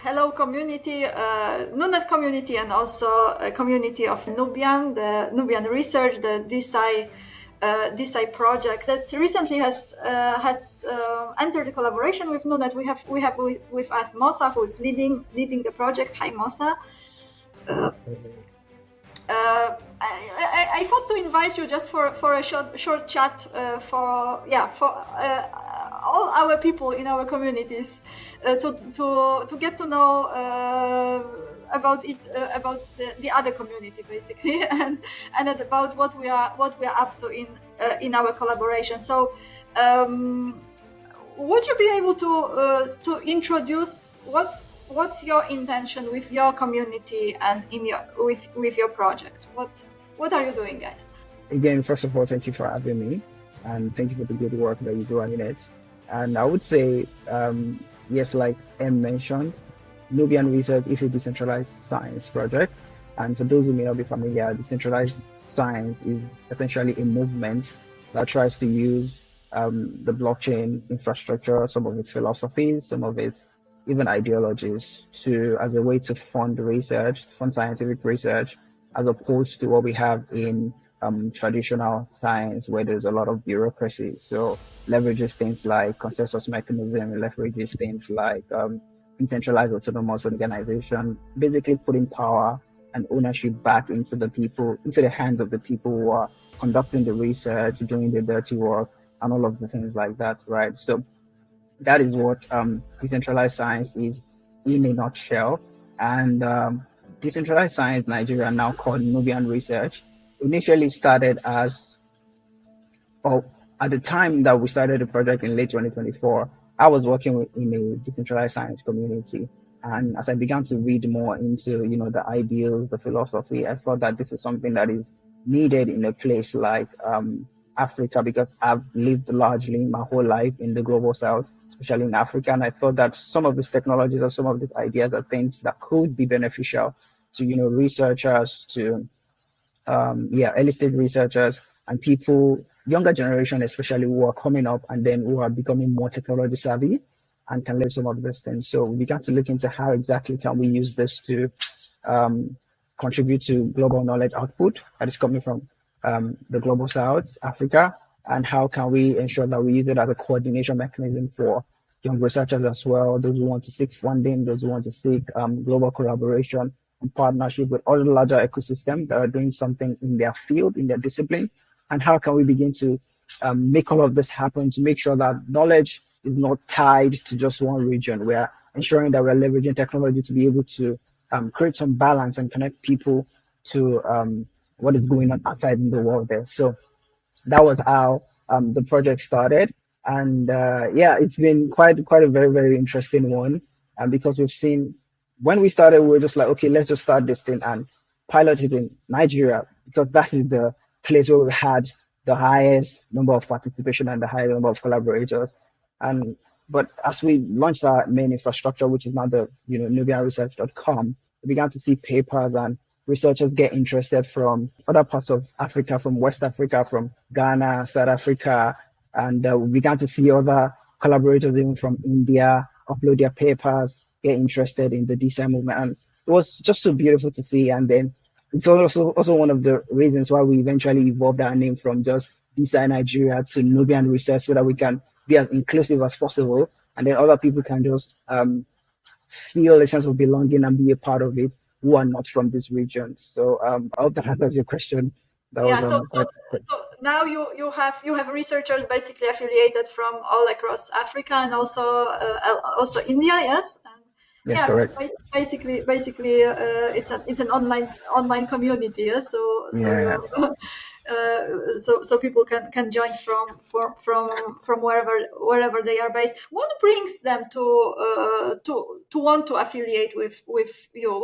hello community, NuNet community, and also a community of Nubian, the Nubian Research, the DeSci project that recently has entered a collaboration with NuNet. We have with us Mosa, who is leading the project. Hi, Mosa. I thought to invite you just for a short chat for all our people in our communities to get to know about the other community basically and about what we are up to in our collaboration. So would you be able to introduce what's your intention with your community and with your project? What are you doing, guys? Again, first of all, thank you for having me, and thank you for the good work that you do on it. And I would say, yes, like M mentioned, Nubian Research is a decentralized science project. And for those who may not be familiar, decentralized science is essentially a movement that tries to use the blockchain infrastructure, some of its philosophies, some of its even ideologies, as a way to fund research, fund scientific research, as opposed to what we have in traditional science, where there's a lot of bureaucracy. So leverages things like consensus mechanism, leverages things like decentralized autonomous organization, basically putting power and ownership back into the hands of the people who are conducting the research, doing the dirty work, and all of the things like that, right? So that is what decentralized science is in a nutshell. And decentralized science Nigeria, now called Nubian Research, initially started at the time that we started the project in late 2024, I was working in a decentralized science community. And as I began to read more into, the ideals, the philosophy, I thought that this is something that is needed in a place like Africa, because I've lived largely my whole life in the global south, especially in Africa. And I thought that some of these technologies or some of these ideas are things that could be beneficial to, researchers, to early stage researchers and people, younger generation especially, who are coming up and then who are becoming more technology savvy and can learn some of these things. So we began to look into how exactly can we use this to contribute to global knowledge output that is coming from the global south, Africa, and how can we ensure that we use it as a coordination mechanism for young researchers as well, those who want to seek funding, those who want to seek global collaboration and partnership with all the larger ecosystems that are doing something in their field, in their discipline, and how can we begin to make all of this happen to make sure that knowledge is not tied to just one region. We are ensuring that we're leveraging technology to be able to create some balance and connect people to what is going on outside in the world there. So that was how the project started. And it's been quite a very, very interesting one. Because we've seen, when we started, we were just like, okay, let's just start this thing and pilot it in Nigeria, because that is the place where we had the highest number of participation and the highest number of collaborators. But as we launched our main infrastructure, which is now the NubianResearch.com, we began to see papers and researchers get interested from other parts of Africa, from West Africa, from Ghana, South Africa, and we began to see other collaborators even from India upload their papers, get interested in the DeSci movement. And it was just so beautiful to see. And then it's also one of the reasons why we eventually evolved our name from just DeSci Nigeria to Nubian Research, so that we can be as inclusive as possible. And then other people can just feel a sense of belonging and be a part of it, who are not from this region. So I hope that answers your question. So now you have researchers basically affiliated from all across Africa and also India, yes? Yes, correct. Basically, it's an online community, yes? So people can join from wherever they are based. What brings them to want to affiliate with you?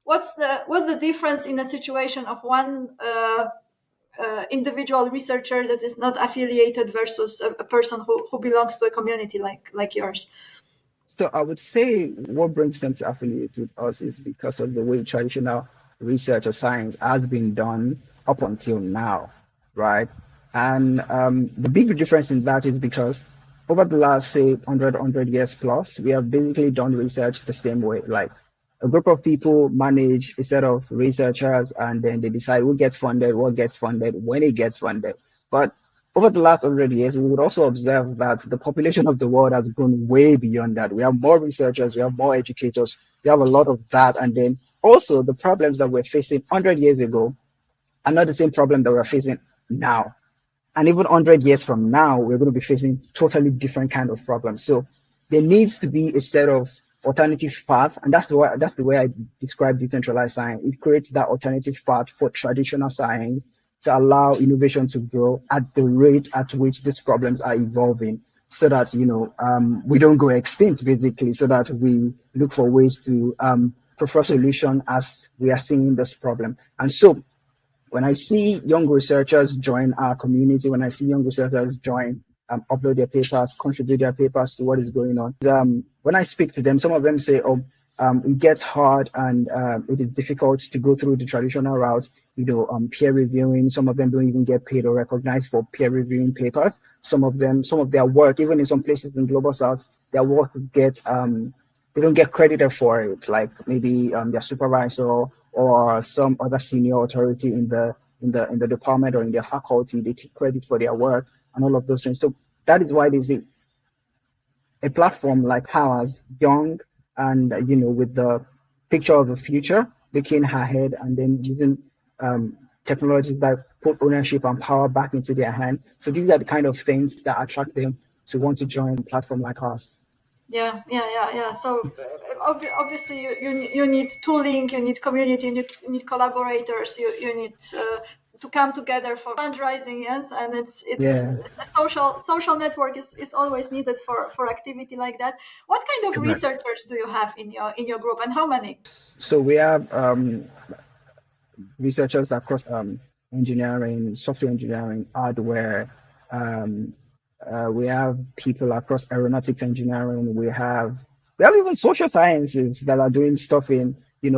What's the difference in a situation of one individual researcher that is not affiliated versus a person who belongs to a community like yours? So I would say what brings them to affiliate with us is because of the way traditional research or science has been done up until now, right? And the big difference in that is because over the last, say, 100 years plus, we have basically done research the same way. Like a group of people manage a set of researchers and then they decide who gets funded, what gets funded, when it gets funded. But over the last 100 years, we would also observe that the population of the world has grown way beyond that. We have more researchers, we have more educators, we have a lot of that. And then also the problems that we're facing 100 years ago are not the same problem that we're facing now. And even 100 years from now, we're going to be facing totally different kind of problems. So there needs to be a set of alternative path, and that's the way I describe decentralized science. It creates that alternative path for traditional science to allow innovation to grow at the rate at which these problems are evolving, so that we don't go extinct, basically, so that we look for ways to prefer solution as we are seeing this problem. And so when I see young researchers join our community, when I see young researchers join, upload their papers, contribute their papers to what is going on, when I speak to them, some of them say, "Oh, it gets hard and it is difficult to go through the traditional route, peer reviewing. Some of them don't even get paid or recognized for peer reviewing papers. Some of their work, even in some places in Global South, their work they don't get credited for it, like maybe their supervisor or some other senior authority in the department or in their faculty, they take credit for their work and all of those things. So that is why there's a platform like ours, young and with the picture of the future, looking ahead and then using technologies that put ownership and power back into their hand. So these are the kind of things that attract them to want to join a platform like ours. Yeah. So obviously you need tooling, you need community, you need collaborators, you need to come together for fundraising, yes, and it's a social network is always needed for activity like that. What kind of researchers do you have in your group, and how many? So we have researchers across engineering, software engineering, hardware. We have people across aeronautics engineering. We have even social sciences that are doing stuff in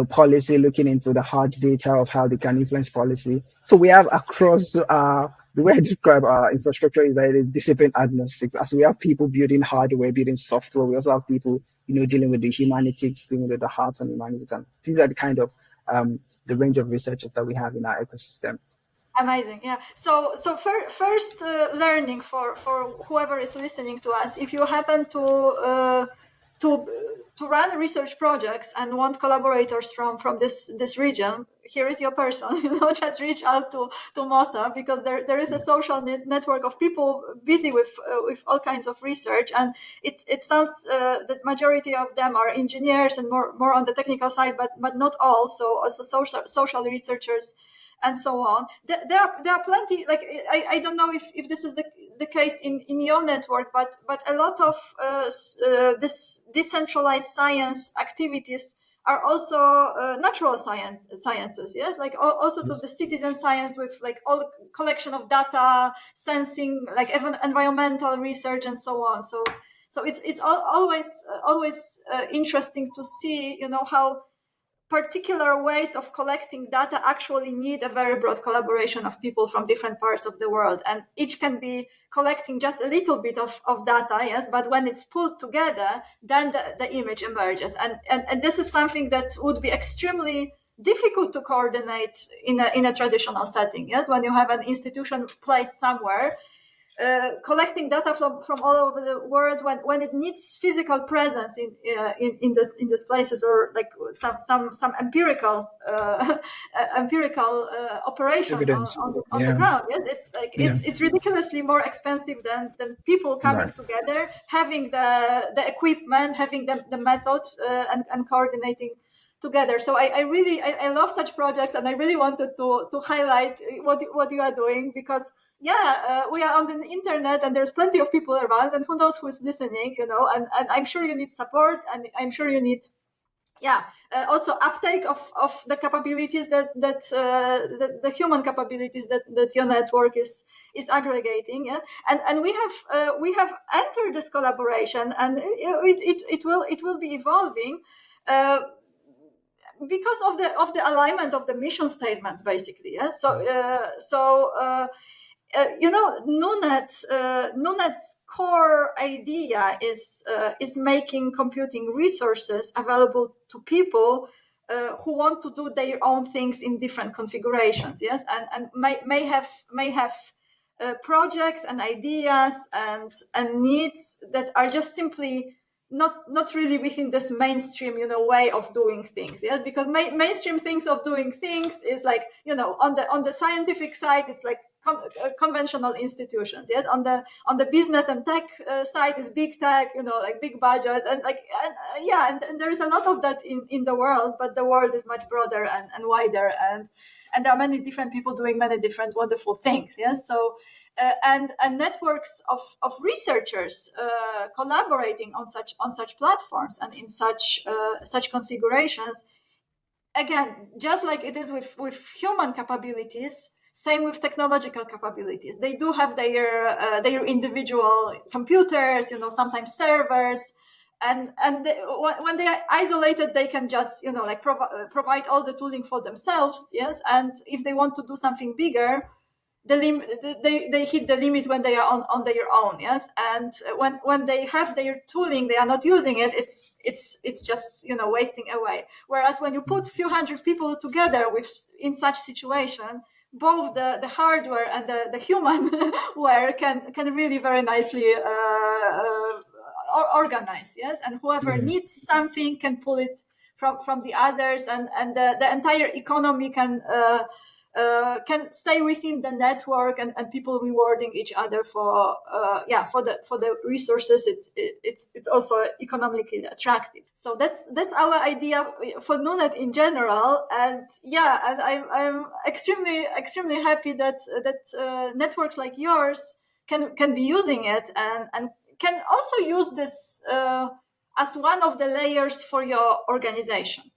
policy, looking into the hard data of how they can influence policy. So we have across the way I describe our infrastructure is that it is discipline agnostic. As we have people building hardware, building software, we also have people dealing with the humanities, dealing with the arts and humanities, and these are the kind of the range of researchers that we have in our ecosystem. Amazing, yeah. So first learning for whoever is listening to us, if you happen to run research projects and want collaborators from this region, here is your person. Just reach out to Mosa, because there is a social network of people busy with all kinds of research, and it sounds that majority of them are engineers and more on the technical side, but not all. So also social researchers and so on. There are plenty. Like I don't know if this is the case in your network, but a lot of this decentralized science activities are also natural sciences. Yes, like all sorts of the citizen science with like all collection of data, sensing, like even environmental research and so on. So it's always interesting to see how particular ways of collecting data actually need a very broad collaboration of people from different parts of the world, and each can be collecting just a little bit of data, yes, but when it's pulled together, then the image emerges, and this is something that would be extremely difficult to coordinate in a traditional setting, yes, when you have an institution placed somewhere. Collecting data from all over the world when it needs physical presence in these places, or like some empirical operation on the ground. Yes, it's ridiculously more expensive than people coming together, having the equipment, having the method, and coordinating together. So I really love such projects, and I really wanted to highlight what you are doing, because we are on the internet and there's plenty of people around, and who knows who is listening, and I'm sure you need support, and I'm sure you need also uptake of the capabilities that the human capabilities that your network is aggregating. Yes, and we have entered this collaboration, and it will be evolving because of the alignment of the mission statements, basically. Yes, so NuNet's core idea is making computing resources available to people who want to do their own things in different configurations. Yes, and may have projects and ideas and needs that are just simply not really within this mainstream way of doing things. Yes, because mainstream things of doing things is like on the scientific side it's like conventional institutions. Yes, on the business and tech side is big tech, like big budgets and and there is a lot of that in the world, but the world is much broader and wider, and there are many different people doing many different wonderful things. Yes, so and networks of researchers collaborating on such platforms and in such configurations. Again, just like it is with human capabilities, same with technological capabilities. They do have their individual computers, sometimes servers, and when they are isolated, they can just like provide all the tooling for themselves. Yes, and if they want to do something bigger, they hit the limit when they are on their own. Yes, and when they have their tooling, they are not using it. It's just wasting away. Whereas when you put few hundred people together in such situation, both the hardware and the human ware can really very nicely organize. Yes, and whoever needs something can pull it from the others, and the entire economy can stay within the network, and people rewarding each other for the resources. It's also economically attractive. So that's our idea for NuNet in general, and I'm extremely happy that networks like yours can be using it and can also use this as one of the layers for your organization.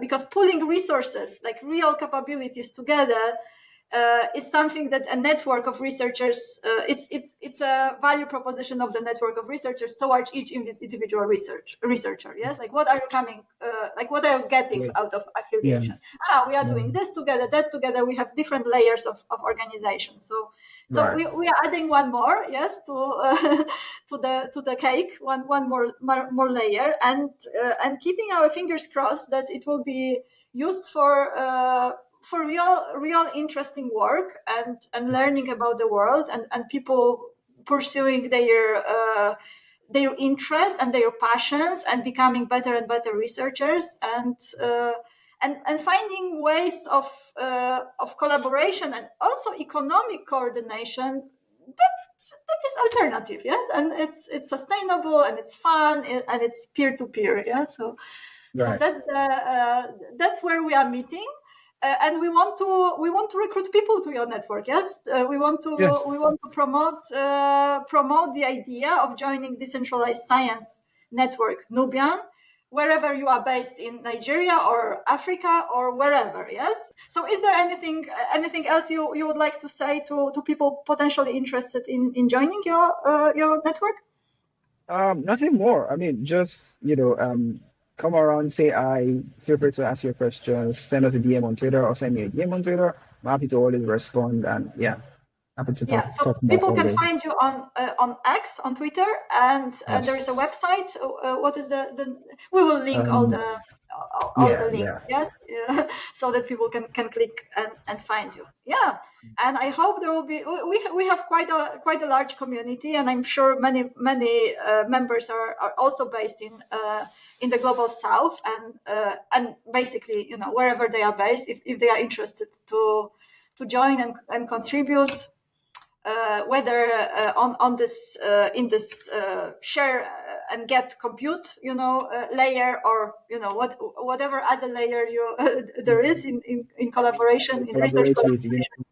Because pooling resources, like real capabilities together, is something that a network of researchers, it's a value proposition of the network of researchers towards each individual researcher. Yes, like what are you coming, what are you getting out of affiliation? We are doing this together, that together. We have different layers of organization. So we are adding one more, yes, to the cake, one more layer, and keeping our fingers crossed that it will be used for real interesting work and learning about the world, and people pursuing their interests and their passions and becoming better and better researchers, and finding ways of collaboration and also economic coordination that is alternative. Yes, and it's sustainable and it's fun and it's peer-to-peer. Yeah, so that's where we are meeting. And we want to recruit people to your network. Yes, we want to promote the idea of joining Decentralized Science Network Nubian, wherever you are based in Nigeria or Africa or wherever. Yes. So, is there anything else you would like to say to people potentially interested in joining your network? Nothing more. I mean, just come around, say I, feel free to ask your questions, send us a DM on Twitter or send me a DM on Twitter. I'm happy to always respond, and happy to talk. So people can find you on X, on Twitter, and there is a website. What is the? We will link all the links. Yes, so that people can click and find you. Yeah, and I hope there will be. We have quite a large community, and I'm sure many members are also based in the global south, and basically wherever they are based, if they are interested to join and contribute. Whether on this in this share and get compute layer, or whatever other layer there is in collaboration, in research with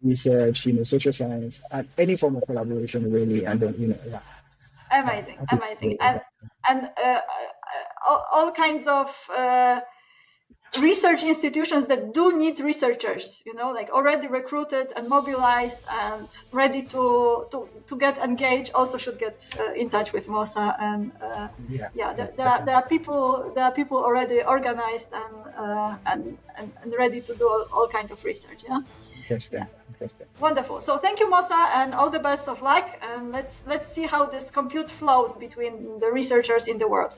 research, social science, and any form of collaboration really, and then amazing, and all kinds of research institutions that do need researchers, like already recruited and mobilized and ready to get engaged, also should get in touch with Mosa. And there are people already organized and ready to do all kinds of research. Wonderful. So thank you, Mosa, and all the best of luck. And let's see how this compute flows between the researchers in the world.